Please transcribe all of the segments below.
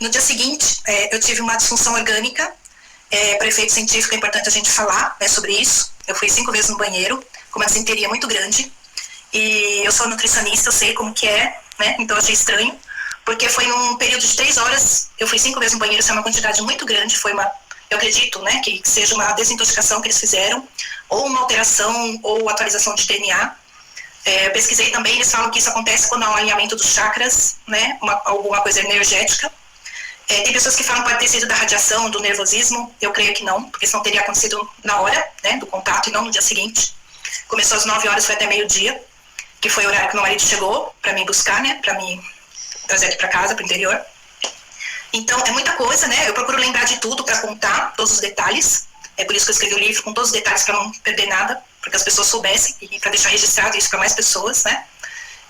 No dia seguinte, eu tive uma disfunção orgânica. Para efeito científico é importante a gente falar, né, sobre isso. Eu fui 5 vezes no banheiro, com uma desinteria muito grande. E eu sou nutricionista, eu sei como que é, né? Então eu achei estranho. Porque foi num período de 3 horas, eu fui 5 vezes no banheiro, isso é uma quantidade muito grande, eu acredito, né, que seja uma desintoxicação que eles fizeram, ou uma alteração, ou atualização de DNA. Eu pesquisei também, eles falam que isso acontece quando há um alinhamento dos chakras, né, alguma coisa energética. Tem pessoas que falam que pode ter sido da radiação, do nervosismo, eu creio que não, porque senão teria acontecido na hora, né, do contato e não no dia seguinte. Começou às 9 horas, foi até meio-dia, que foi o horário que meu marido chegou para me buscar, né, para me trazer aqui para casa, para o interior. Então, é muita coisa, né? Eu procuro lembrar de tudo para contar todos os detalhes. É por isso que eu escrevi o livro com todos os detalhes para não perder nada, para que as pessoas soubessem e para deixar registrado isso para mais pessoas, né?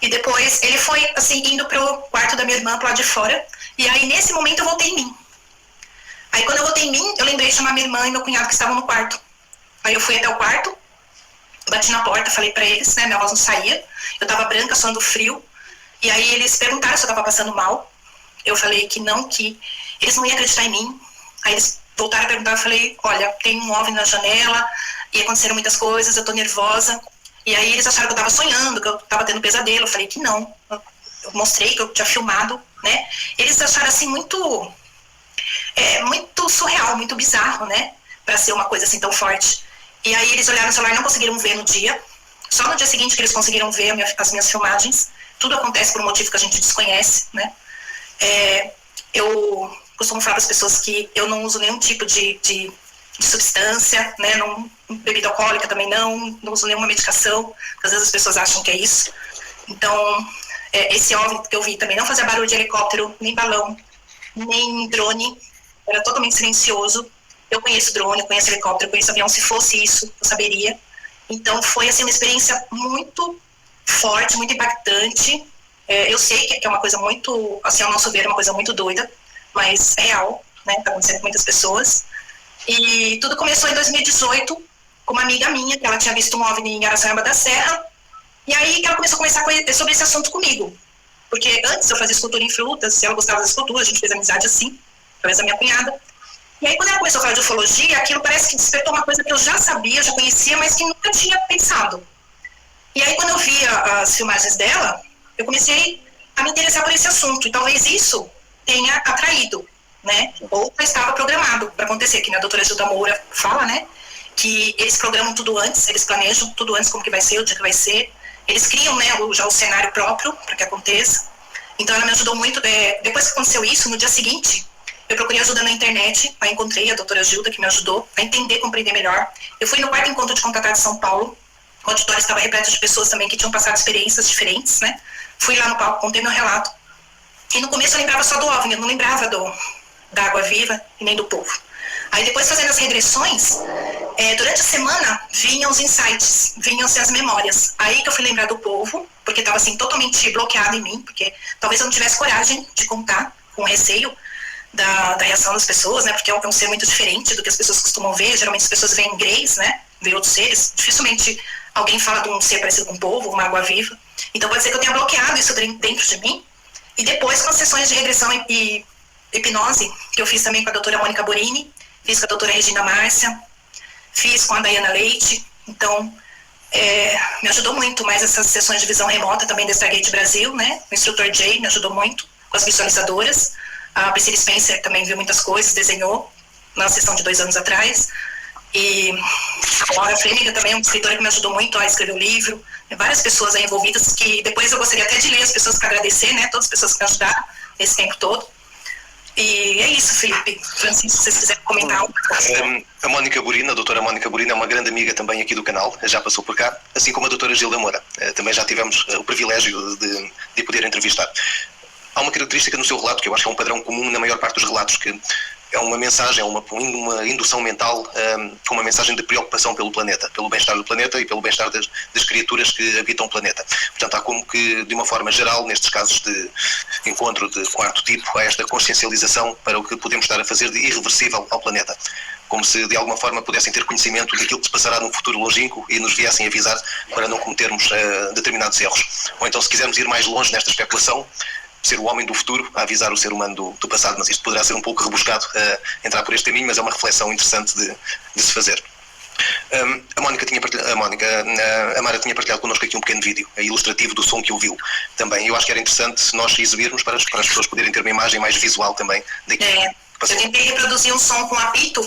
E depois ele foi, assim, indo pro quarto da minha irmã, pro lado de fora. E aí, nesse momento, eu voltei em mim. Aí, quando eu voltei em mim, eu lembrei de chamar minha irmã e meu cunhado que estavam no quarto. Aí eu fui até o quarto, bati na porta, falei para eles, né? Minha voz não saía. Eu tava branca, suando frio. E aí eles perguntaram se eu tava passando mal. Eu falei que não, que eles não iam acreditar em mim. Aí eles voltaram a perguntar, eu falei, olha, tem um OVNI na janela, e aconteceram muitas coisas, eu tô nervosa. E aí eles acharam que eu tava sonhando, que eu tava tendo pesadelo. Eu falei que não. Eu mostrei que eu tinha filmado, né? Eles acharam assim muito surreal, muito bizarro, né? Pra ser uma coisa assim tão forte. E aí eles olharam no celular e não conseguiram ver no dia. Só no dia seguinte que eles conseguiram ver as minhas filmagens. Tudo acontece por um motivo que a gente desconhece, né? Eu costumo falar para as pessoas que eu não uso nenhum tipo de substância, né? Não, bebida alcoólica também não uso nenhuma medicação, às vezes as pessoas acham que é isso. Então, esse OVNI que eu vi também não fazia barulho de helicóptero, nem balão, nem drone, era totalmente silencioso. Eu conheço drone, eu conheço helicóptero, eu conheço avião, se fosse isso, eu saberia. Então, foi assim, uma experiência muito forte, muito impactante. Eu sei que é uma coisa muito, assim, ao nosso ver, é uma coisa muito doida, mas real, né? Tá acontecendo com muitas pessoas. E tudo começou em 2018, com uma amiga minha, que ela tinha visto um OVNI em Araçarama da Serra, e aí ela começou a conversar sobre esse assunto comigo. Porque antes eu fazia escultura em frutas, ela gostava das esculturas, a gente fez amizade assim, através da minha cunhada. E aí quando ela começou a falar de ufologia, aquilo parece que despertou uma coisa que eu já sabia, já conhecia, mas que nunca tinha pensado. E aí quando eu via as filmagens dela, eu comecei a me interessar por esse assunto. E talvez isso tenha atraído, né? Ou estava programado para acontecer, que a doutora Gilda Moura fala, né? Que eles programam tudo antes, eles planejam tudo antes, como que vai ser, o dia que vai ser. Eles criam, né, já o cenário próprio para que aconteça. Então ela me ajudou muito. Depois que aconteceu isso, no dia seguinte, eu procurei ajuda na internet, aí encontrei a doutora Gilda, que me ajudou a entender, compreender melhor. Eu fui no 4º encontro de Contatado de São Paulo. O auditório estava repleto de pessoas também que tinham passado experiências diferentes, né? Fui lá no palco, contei meu relato. E no começo eu lembrava só do OVNI, eu não lembrava da água viva e nem do povo. Aí depois, fazendo as regressões, durante a semana vinham os insights, vinham-se as memórias. Aí que eu fui lembrar do povo, porque estava assim totalmente bloqueado em mim, porque talvez eu não tivesse coragem de contar, com receio da reação das pessoas, né? Porque é um ser muito diferente do que as pessoas costumam ver. Geralmente as pessoas veem greys, né? Veem outros seres. Dificilmente alguém fala de um ser parecido com um povo, uma água viva. Então pode ser que eu tenha bloqueado isso dentro de mim. E depois, com as sessões de regressão e hipnose, que eu fiz também com a doutora Mônica Borini, fiz com a doutora Regina Márcia, fiz com a Dayana Leite. Então, me ajudou muito. Mais essas sessões de visão remota também da Stargate Brasil, né? O instrutor Jay me ajudou muito com as visualizadoras. A Priscilla Spencer também viu muitas coisas, desenhou na sessão de 2 anos atrás. E a Laura Flemiga também é uma escritora que me ajudou muito a escrever o livro. Tem várias pessoas aí envolvidas que depois eu gostaria até de ler as pessoas para agradecer, né? Todas as pessoas que me ajudaram nesse tempo todo. E é isso, Felipe. Francisco, se vocês quiserem comentar alguma coisa. A Mónica Borina, a doutora Mónica Borina, é uma grande amiga também aqui do canal, já passou por cá, assim como a doutora Gilda Moura. Também já tivemos o privilégio de poder entrevistar. Há uma característica no seu relato, que eu acho que é um padrão comum na maior parte dos relatos, que é uma mensagem, é uma indução mental com uma mensagem de preocupação pelo planeta, pelo bem-estar do planeta e pelo bem-estar das criaturas que habitam o planeta. Portanto, há como que, de uma forma geral, nestes casos de encontro de 4º tipo, há esta consciencialização para o que podemos estar a fazer de irreversível ao planeta. Como se, de alguma forma, pudessem ter conhecimento daquilo que se passará num futuro longínquo e nos viessem avisar para não cometermos determinados erros. Ou então, se quisermos ir mais longe nesta especulação, ser o homem do futuro a avisar o ser humano do passado, mas isto poderá ser um pouco rebuscado entrar por este caminho, mas é uma reflexão interessante de se fazer. A Mara tinha partilhado connosco aqui um pequeno vídeo ilustrativo do som que ouviu também. Eu acho que era interessante nós exibirmos para as pessoas poderem ter uma imagem mais visual também daqui. Eu tentei reproduzir um som com apito,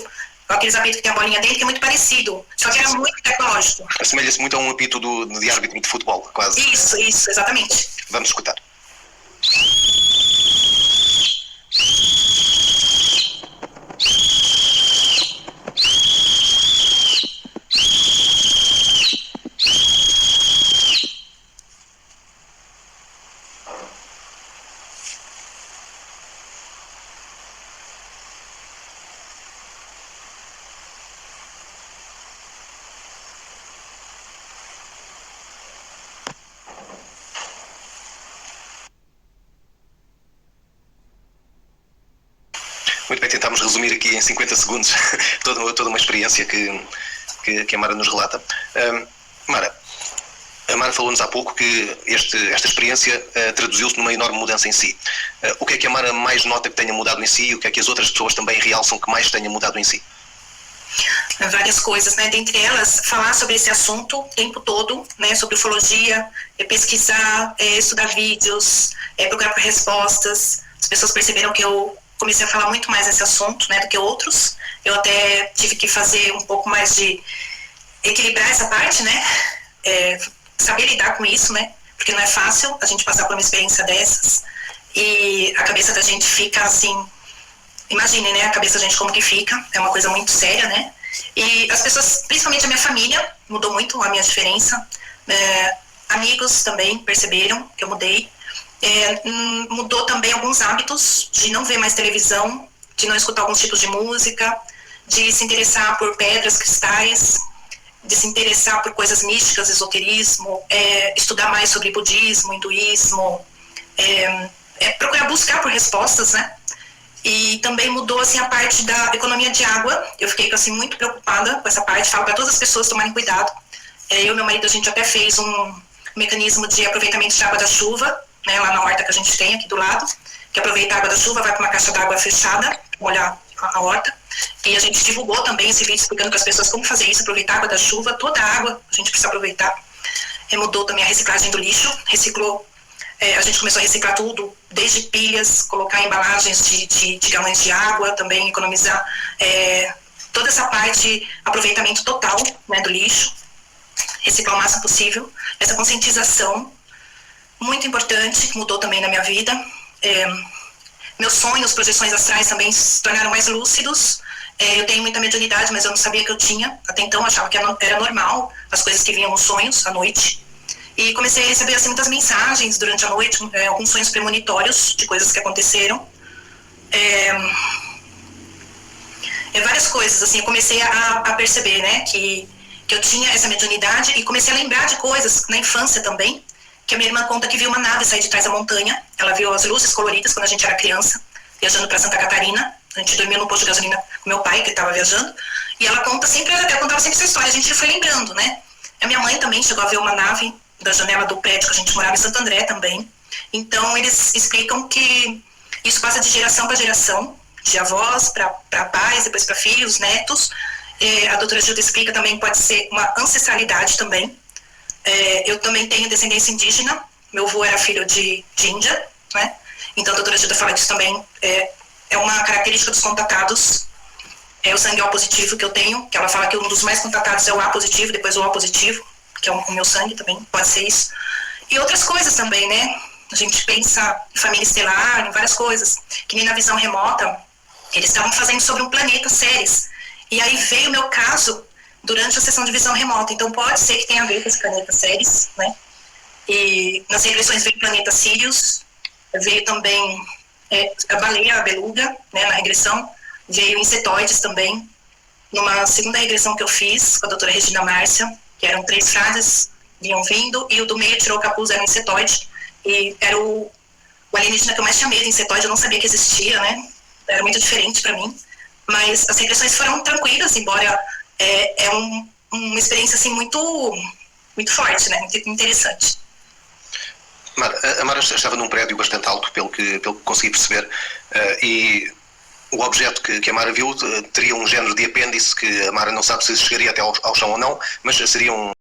com aqueles apitos que tem a bolinha dentro, que é muito parecido, só que era muito tecnológico. Assemelha-se muito a um apito de árbitro de futebol, quase. Isso, exatamente. Vamos escutar. Muito bem, tentámos resumir aqui em 50 segundos toda uma experiência que a Mara nos relata. Mara, a Mara falou-nos há pouco que esta experiência traduziu-se numa enorme mudança em si. O que é que a Mara mais nota que tenha mudado em si e o que é que as outras pessoas também realçam que mais tenha mudado em si? Várias coisas, né? Dentre elas, falar sobre esse assunto o tempo todo, né? Sobre ufologia, pesquisar, estudar vídeos, procurar por respostas. As pessoas perceberam que eu comecei a falar muito mais nesse assunto, né, do que outros. Eu até tive que fazer um pouco mais de equilibrar essa parte, né, saber lidar com isso, né, porque não é fácil a gente passar por uma experiência dessas e a cabeça da gente fica assim, imagine, né, a cabeça da gente como que fica, é uma coisa muito séria, né, e as pessoas, principalmente a minha família, mudou muito a minha diferença, amigos também perceberam que eu mudei. Mudou também alguns hábitos de não ver mais televisão, de não escutar alguns tipos de música, de se interessar por pedras, cristais, de se interessar por coisas místicas, esoterismo, estudar mais sobre budismo, hinduísmo, procurar buscar por respostas, né? E também mudou assim, a parte da economia de água. Eu fiquei assim, muito preocupada com essa parte, falo para todas as pessoas tomarem cuidado. Eu e meu marido, a gente até fez um mecanismo de aproveitamento de água da chuva, né, lá na horta que a gente tem aqui do lado, que aproveita a água da chuva, vai para uma caixa d'água fechada, molhar a horta, e a gente divulgou também esse vídeo explicando para as pessoas como fazer isso, aproveitar a água da chuva, toda a água a gente precisa aproveitar. Mudou também a reciclagem do lixo, a gente começou a reciclar tudo, desde pilhas, colocar embalagens de galões de água, também economizar toda essa parte, aproveitamento total, né, do lixo, reciclar o máximo possível, essa conscientização muito importante, que mudou também na minha vida. Meus sonhos, projeções astrais também se tornaram mais lúcidos. Eu tenho muita mediunidade, mas eu não sabia que eu tinha. Até então eu achava que era normal as coisas que vinham nos sonhos à noite. E comecei a receber assim, muitas mensagens durante a noite, alguns sonhos premonitórios de coisas que aconteceram. Várias coisas, assim, eu comecei a perceber, né, que eu tinha essa mediunidade e comecei a lembrar de coisas na infância também, que a minha irmã conta que viu uma nave sair de trás da montanha. Ela viu as luzes coloridas quando a gente era criança, viajando para Santa Catarina. A gente dormiu no posto de gasolina com meu pai, que estava viajando. E ela contava sempre essa história, a gente foi lembrando, né? A minha mãe também chegou a ver uma nave da janela do prédio que a gente morava em Santo André também. Então, eles explicam que isso passa de geração para geração, de avós para pais, depois para filhos, netos. A doutora Gilda explica também que pode ser uma ancestralidade também. Eu também tenho descendência indígena, meu avô era filho de Índia, né? Então a doutora Gilda fala que isso também é uma característica dos contatados, o sangue O positivo que eu tenho, que ela fala que um dos mais contatados é o A positivo, depois o O positivo, que é o meu sangue também, pode ser isso. E outras coisas também, né? A gente pensa em família estelar, em várias coisas, que nem na visão remota, eles estavam fazendo sobre um planeta séries, e aí veio o meu caso durante a sessão de visão remota, então pode ser que tenha a ver com esse planeta Ceres, né? E nas regressões veio o planeta Sirius, veio também a baleia, a beluga, né, na regressão, veio insetoides também, numa segunda regressão que eu fiz com a doutora Regina Márcia, que eram 3 frases, vinham vindo, e o do meio tirou o capuz, era um insetoide, e era o alienígena que eu mais tinha medo, insetoide, eu não sabia que existia, né? Era muito diferente para mim, mas as regressões foram tranquilas, embora uma experiência assim muito, muito forte, né? Muito interessante. A Mara estava num prédio bastante alto, pelo que consegui perceber, e o objeto que a Mara viu teria um género de apêndice que a Mara não sabe se chegaria até ao chão ou não, mas seria um